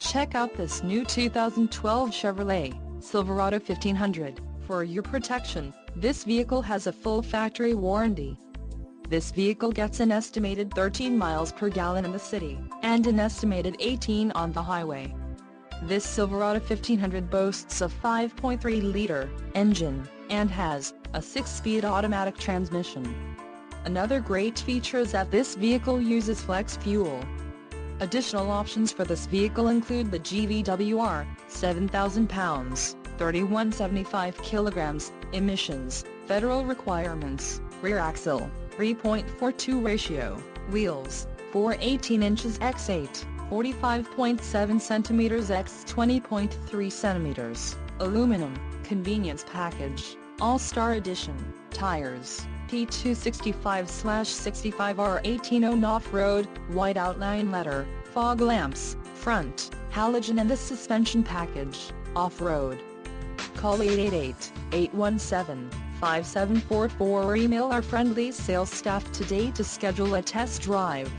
Check out this new 2012 Chevrolet Silverado 1500. For your protection, this vehicle has a full factory warranty. This vehicle gets an estimated 13 miles per gallon in the city, and an estimated 18 on the highway. This Silverado 1500 boasts a 5.3-liter engine, and has a 6-speed automatic transmission. Another great feature is that this vehicle uses flex fuel. Additional options for this vehicle include the GVWR, 7,000 pounds, 3175 kilograms, emissions, federal requirements, rear axle, 3.42 ratio, wheels, 4/18 inches x 8, 45.7 centimeters x 20.3 centimeters, aluminum, convenience package, all-star edition, tires, P265/65 R18 off-road, white outline leather, fog lamps, front, halogen and the suspension package, off-road. Call 888-817-5744 or email our friendly sales staff today to schedule a test drive.